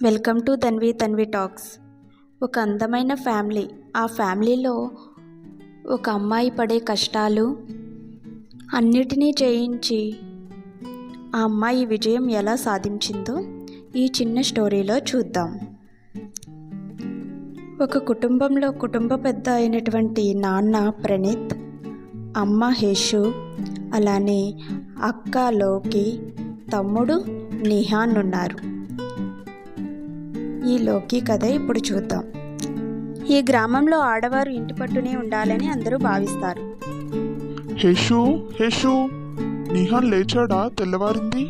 Welcome to Tanvi talks. ఒక అందమైన family. ఆ ఫ్యామిలీలో ఒక అమ్మాయి పడే కష్టాలు అన్నిటినీ జయించి ఆ అమ్మాయి విజయం ఎలా సాధించిందో ఈ చిన్న స్టోరీలో చూద్దాం. ఒక కుటుంబంలో కుటుంబ పెద్ద అయినటువంటి నాన్న ప్రణీత్, అమ్మ హేషు, అలానే అక్క లోకి, తమ్ముడు నిహాన్ ఉన్నారు. ఈ లోకి కథ ఇప్పుడు చూద్దాం. ఈ గ్రామంలో ఆడవారు ఇంటి పట్టునే ఉండాలని అందరూ భావిస్తారు. హేషు నిహాన్ లేచాడా? తెల్లవారింది.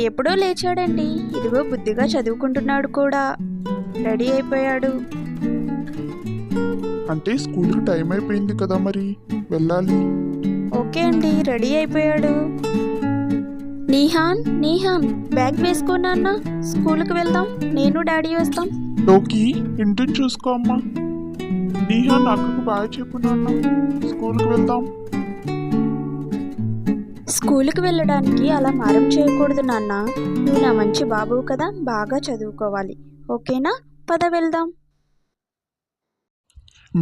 ఎప్పుడో లేచాడండి. ఇదిగో బుద్ధిగా చదువుకుంటున్నాడు కూడా. రెడీ అయిపోయాడు. అంటే స్కూల్కి టైం అయిపోయింది కదా, మరి వెళ్ళాలి. ఓకే అండి, రెడీ అయిపోయాడు. నిహాన్ బ్యాగ్ వేసుకోనా, స్కూల్కి వెళ్దాం. నేను డాడీ వస్తాం. లోకి ఇంటిని చూసుకో అమ్మా. నిహాన్ అక్కకు బాగా చెప్పు నాన్న, స్కూల్కి వెళ్దాం. స్కూల్కి వెళ్ళడానికి అలా మారం చేయకూడదు నాన్న. నువ్వు నా మంచి బాబువు కదా, బాగా చదువుకోవాలి. ఓకేనా? పద వెళ్దాం.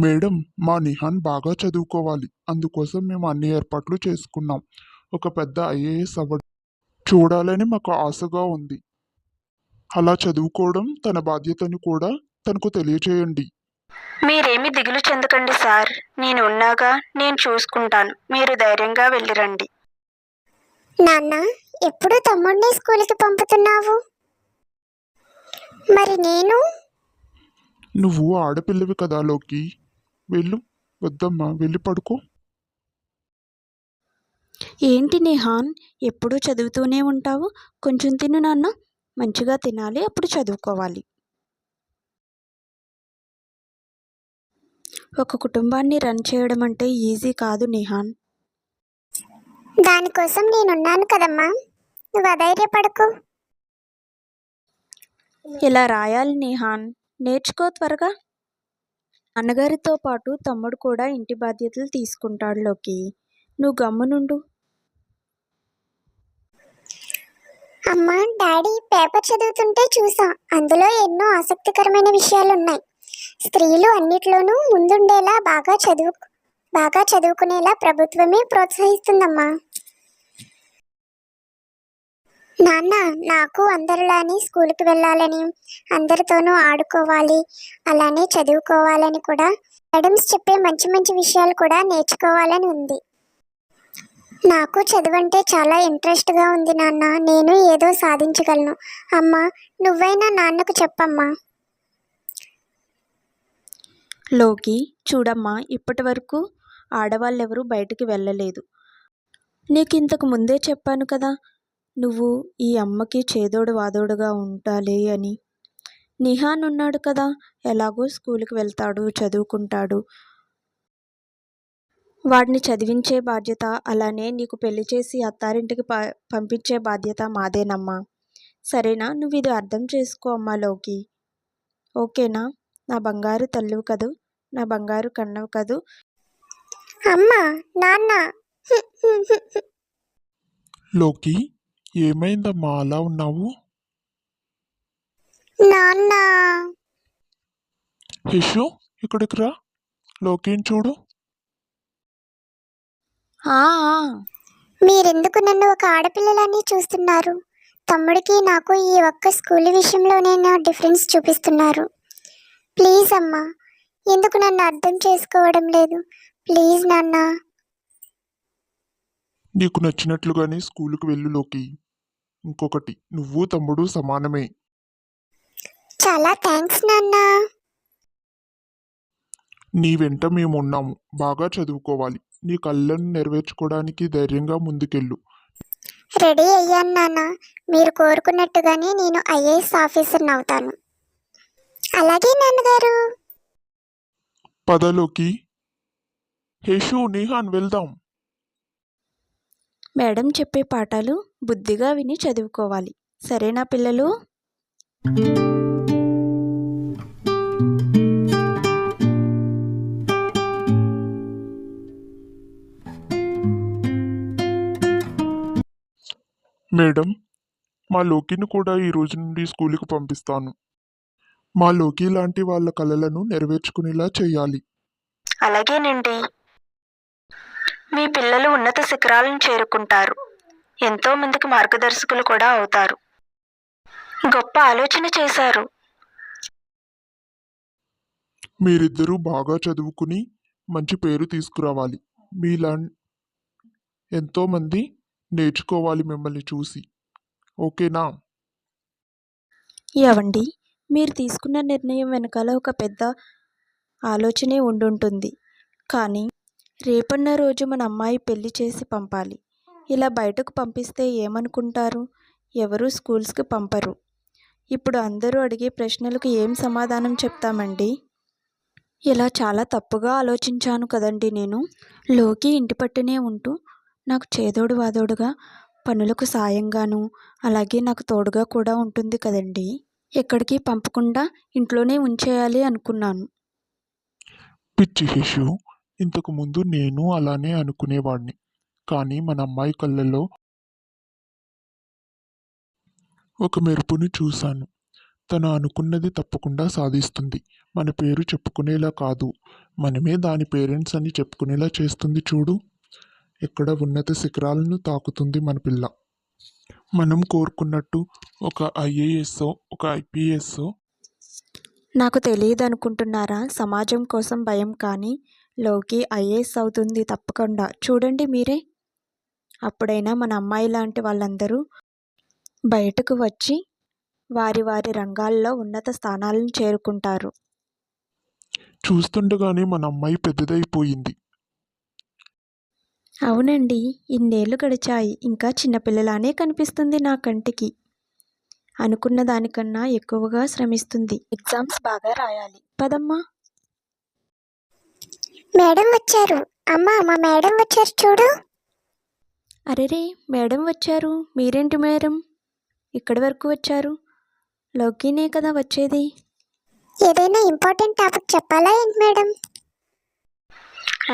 మేడం, మా నిహాన్ బాగా చదువుకోవాలి. అందుకోసం మేము అన్ని ఏర్పాట్లు చేసుకున్నాం. ఒక పెద్ద ఐఏఎస్ అవ్వడం చూడాలని మాకు ఆశగా ఉంది. అలా చదువుకోవడం తన బాధ్యతని కూడా తనకు తెలియచేయండి. మీరేమి దిగులు చెందకండి సార్, నేను ఉన్నాగా, నేను చూసుకుంటాను. మీరు ధైర్యంగా వెళ్ళిరండి. నాన్న, ఎప్పుడు తమ్ముడిని స్కూల్కి పంపుతున్నావు? మరి నేను? నువ్వు ఆడపిల్లవి కదా లోకి, వెళ్ళు. వద్దమ్మా, వెళ్ళి పడుకో. ఏంటి నిహాన్, ఎప్పుడూ చదువుతూనే ఉంటావు? కొంచెం తిను నాన్న. మంచిగా తినాలి, అప్పుడు చదువుకోవాలి. ఒక కుటుంబాన్ని రన్ చేయడం అంటే ఈజీ కాదు నిహాన్. దానికోసం నేనున్నాను కదమ్మా, నువ్వు అధైర్యపడకు. ఇలా రాయాలి నిహాన్, నేర్చుకో త్వరగా. అన్నగారితో పాటు తమ్ముడు కూడా ఇంటి బాధ్యతలు తీసుకుంటాడు. లోకి, నువ్వు గమ్మునుండు. అమ్మా, డాడీ పేపర్ చదువుతుంటే చూసా. అందులో ఎన్నో ఆసక్తికరమైన విషయాలు ఉన్నాయి. స్త్రీలు అన్నిట్లోనూ ముందుండేలా బాగా చదువుకునేలా ప్రభుత్వమే ప్రోత్సహిస్తుందమ్మా. నాన్న, నాకు అందరిలానే స్కూల్కి వెళ్ళాలని, అందరితోనూ ఆడుకోవాలి, అలానే చదువుకోవాలని కూడా, మేడమ్స్ చెప్పే మంచి మంచి విషయాలు కూడా నేర్చుకోవాలని ఉంది. నాకు చదువంటే చాలా ఇంట్రెస్ట్గా ఉంది నాన్న. నేను ఏదో సాధించగలను. అమ్మా, నువ్వైనా నాన్నకు చెప్పమ్మా. లోకి, చూడమ్మా, ఇప్పటి వరకు ఆడవాళ్ళెవరూ బయటికి వెళ్ళలేదు. నీకు ఇంతకు ముందే చెప్పాను కదా, నువ్వు ఈ అమ్మకి చేదోడు వాదోడుగా ఉండాలి అని. నిహాన్ ఉన్నాడు కదా, ఎలాగో స్కూల్కి వెళ్తాడు, చదువుకుంటాడు. వాడిని చదివించే బాధ్యత, అలానే నీకు పెళ్లి చేసి అత్తారింటికి పంపించే బాధ్యత మాదేనమ్మా. సరేనా? నువ్వు ఇది అర్థం చేసుకో అమ్మా లోకి. ఓకేనా? నా బంగారు తల్లివి కదూ, నా బంగారు కన్నవు కదూ. అమ్మా, నాన్న. లోకి, ఏమైందమ్మా అలా ఉన్నావు? నాన్న. హేషు, ఇక్కడికి రా. లోకిని చూడు. మీరెందుకు నన్ను ఒక ఆడపిల్లలని చూస్తున్నారు? తమ్ముడికి నాకు ఈ ఒక్క స్కూల్ విషయంలోనే డిఫరెన్స్ చూపిస్తున్నారు. ప్లీజ్ అమ్మా, ఎందుకు నన్ను అర్థం చేసుకోవడం లేదు? ప్లీజ్ నాన్న. నీకు నచ్చినట్లుగానే స్కూల్కి వెళ్ళు లోకి. ఇంకొకటి, నువ్వు తమ్ముడు సమానమే. చాలా థ్యాంక్స్ నాన్న. నీ వెంట మేము ఉన్నాము. బాగా చదువుకోవాలి. నీ కళ్ళను నెరవేర్చుకోవడానికి ధైర్యంగా ముందుకెళ్ళు. రెడీ అయ్యాను నాన్న. మీరు కోరుకున్నట్టుగానే నేను ఐఏఎస్ ఆఫీసర్ని అవుతాను. అలాగే నాన్నగారు. పదలోకి. హేషు, నిహాన్, వెళ్దాం. మేడం చెప్పే పాఠాలు బుద్ధిగా విని చదువుకోవాలి. సరేనా పిల్లలు? మేడం, మా లోకిని కూడా ఈ రోజు నుండి స్కూలుకి పంపిస్తాను. మా లోకి లాంటి వాళ్ళ కలలను నెరవేర్చుకునేలా చేయాలి. అలాగేనండి. మీ పిల్లలు ఉన్నత శిఖరాలను చేరుకుంటారు. ఎంతో మందికి మార్గదర్శకులు కూడా అవుతారు. గొప్ప ఆలోచన చేశారు. మీరిద్దరూ బాగా చదువుకుని మంచి పేరు తీసుకురావాలి. మీలా ఎంతో మంది నేర్చుకోవాలి మిమ్మల్ని చూసి. ఓకేనా? ఏవండి, మీరు తీసుకున్న నిర్ణయం వెనకాల ఒక పెద్ద ఆలోచనే ఉండుంటుంది. కానీ రేపన్న రోజు మన అమ్మాయి పెళ్లి చేసి పంపాలి. ఇలా బయటకు పంపిస్తే ఏమనుకుంటారు? ఎవరూ స్కూల్స్కి పంపరు. ఇప్పుడు అందరూ అడిగే ప్రశ్నలకు ఏం సమాధానం చెప్తామండి? ఇలా చాలా తప్పుగా ఆలోచించాను కదండి నేను. లోకి ఇంటి పట్టునే ఉంటూ నాకు చేదోడు వాదోడుగా పనులకు సాయంగాను, అలాగే నాకు తోడుగా కూడా ఉంటుంది కదండి. ఎక్కడికి పంపకుండా ఇంట్లోనే ఉంచేయాలి అనుకున్నాను. పిచ్చి శిశు, ఇంతకు ముందు నేను అలానే అనుకునేవాడిని. కానీ మన అమ్మాయి కళ్ళల్లో ఒక మెరుపుని చూశాను. తను అనుకున్నది తప్పకుండా సాధిస్తుంది. మన పేరు చెప్పుకునేలా కాదు, మనమే దాని పేరెంట్స్ అని చెప్పుకునేలా చేస్తుంది చూడు. ఎక్కడ ఉన్నత శిఖరాలను తాకుతుంది మన పిల్ల. మనం కోరుకున్నట్టు ఒక ఐఏఎస్ఓ, ఒక ఐపీఎస్ఓ. నాకు తెలియదు అనుకుంటున్నారా? సమాజం కోసం భయం. కానీ లోకి ఐఏఎస్ అవుతుంది తప్పకుండా. చూడండి మీరే. అప్పుడైనా మన అమ్మాయి లాంటి వాళ్ళందరూ బయటకు వచ్చి వారి వారి రంగాల్లో ఉన్నత స్థానాలను చేరుకుంటారు. చూస్తుండగానే మన అమ్మాయి పెద్దదైపోయింది. అవునండి, ఇన్నేళ్లు గడిచాయి, ఇంకా చిన్నపిల్లలానే కనిపిస్తుంది నా కంటికి. అనుకున్న దానికన్నా ఎక్కువగా శ్రమిస్తుంది. ఎగ్జామ్స్ బాగా రాయాలి. పదమ్మా. మేడం వచ్చారు. అమ్మా, మా మేడం వచ్చారు చూడు. అరెరే, మేడం వచ్చారు. మీరేంటి మేడం ఇక్కడి వరకు వచ్చారు? లోకినే కదా వచ్చేది. ఏదైనా ఇంపార్టెంట్ టాపిక్ చెప్పాలా ఏంటి మేడం?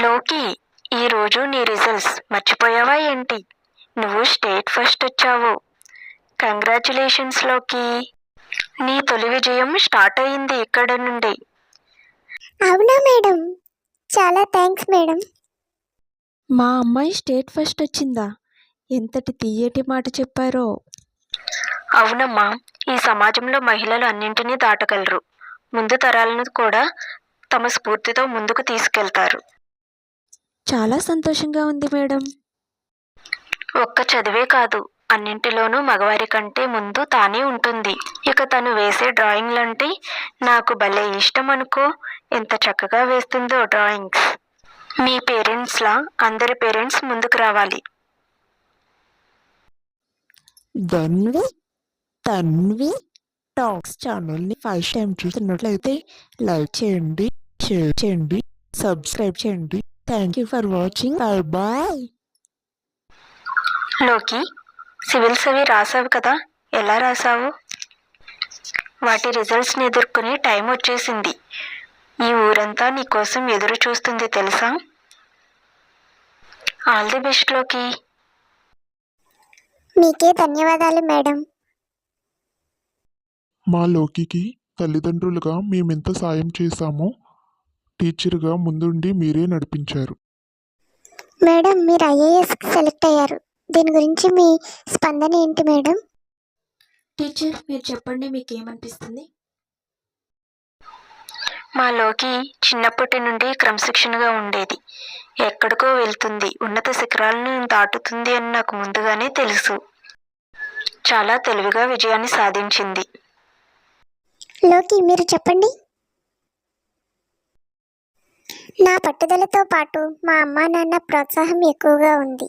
లోకి, ఈరోజు నీ రిజల్ట్స్ మర్చిపోయావా ఏంటి? నువ్వు స్టేట్ ఫస్ట్ వచ్చావు. కంగ్రాచులేషన్స్ లోకి. నీ తొలి విజయం స్టార్ట్ అయింది ఇక్కడ నుండి. అవునా మేడం? చాలా థ్యాంక్స్ మేడం. మా అమ్మాయి స్టేట్ ఫస్ట్ వచ్చిందా? ఎంతటి తీయటి మాట చెప్పారో. అవునమ్మా, ఈ సమాజంలో మహిళలు అన్నింటినీ దాటగలరు. ముందు తరాలను కూడా తమ స్ఫూర్తితో ముందుకు తీసుకెళ్తారు. చాలా సంతోషంగా ఉంది మేడం. ఒక్క చదివే కాదు, అన్నింటిలోనూ మగవారి కంటే ముందు తానే ఉంటుంది. ఇక తను వేసే డ్రాయింగ్లంటే నాకు భలే ఇష్టం అనుకో. ఎంత చక్కగా వేస్తుందో డ్రాయింగ్స్. మీ పేరెంట్స్లా అందరి పేరెంట్స్ ముందుకు రావాలి. తన్వి టాక్స్ ఛానల్ని ఫస్ట్ టైం చూస్తున్నట్లయితే లైక్ చేయండి, షేర్ చేయండి, సబ్స్క్రైబ్ చేయండి. Thank you for watching. Bye. లోకి, సివిల్స్ అవి రాసావు కదా, ఎలా రాసావు? వాటి రిజల్ట్స్ని ఎదుర్కొనే టైం వచ్చేసింది. ఈ ఊరంతా నీ కోసం ఎదురు చూస్తుంది తెలుసా? ఆల్ ది బెస్ట్ లోకి. మీకే ధన్యవాదాలు మేడం. మా లోకికి తల్లిదండ్రులుగా మేమెంత సాయం చేశామో టీచర్గా ముందుండి మీరే నడిపించారు. మేడం, మీరు ఐఏఎస్కి సెలెక్ట్ అయ్యారు. దీని గురించి మీ స్పందన ఏంటి మేడం? టీచర్, మీరు చెప్పండి, మీకేమనిపిస్తుంది? మా లోకి చిన్నప్పటి నుండి క్రమశిక్షణగా ఉండేది. ఎక్కడికో వెళ్తుంది, ఉన్నత శిఖరాలను దాటుతుంది అని నాకు ముందుగానే తెలుసు. చాలా తెలివిగా విజయాన్ని సాధించింది. లోకి, మీరు చెప్పండి. నా పట్టుదలతో పాటు మా అమ్మా నాన్న ప్రోత్సాహం ఎక్కువగా ఉంది.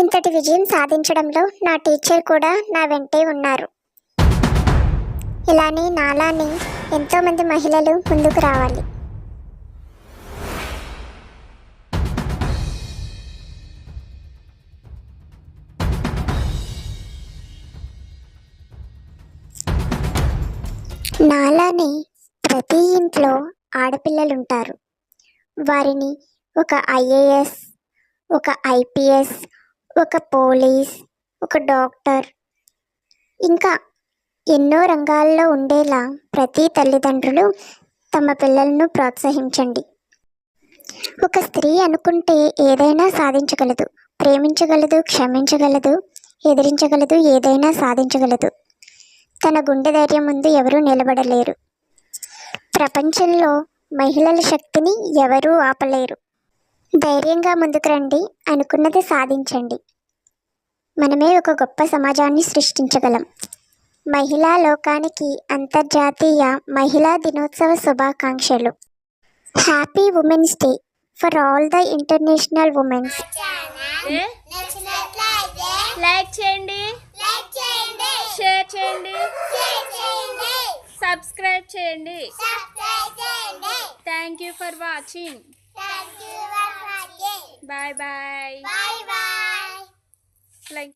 ఇంతటి విజయం సాధించడంలో నా టీచర్ కూడా నా వెంటే ఉన్నారు. ఇలానే నాలానే ఎంతోమంది మహిళలు ముందుకు రావాలి. నాలానే ప్రతి ఇంట్లో ఆడపిల్లలుంటారు. వారిని ఒక ఐఏఎస్, ఒక ఐపీఎస్, ఒక పోలీస్, ఒక డాక్టర్, ఇంకా ఎన్నో రంగాల్లో ఉండేలా ప్రతి తల్లిదండ్రులు తమ పిల్లలను ప్రోత్సహించండి. ఒక స్త్రీ అనుకుంటే ఏదైనా సాధించగలదు, ప్రేమించగలదు, క్షమించగలదు, ఎదిరించగలదు, ఏదైనా సాధించగలదు. తన గుండె ధైర్యం ముందు ఎవరూ నిలబడలేరు. ప్రపంచంలో మహిళల శక్తిని ఎవరూ ఆపలేరు. ధైర్యంగా ముందుకు రండి, అనుకున్నది సాధించండి. మనమే ఒక గొప్ప సమాజాన్ని సృష్టించగలం. మహిళా లోకానికి అంతర్జాతీయ మహిళా దినోత్సవ శుభాకాంక్షలు. Happy women's day for all the international women's. Like చేయండి, షేర్ చేయండి, సబ్స్క్రైబ్ చేయండి. Thank you for watching. Bye bye.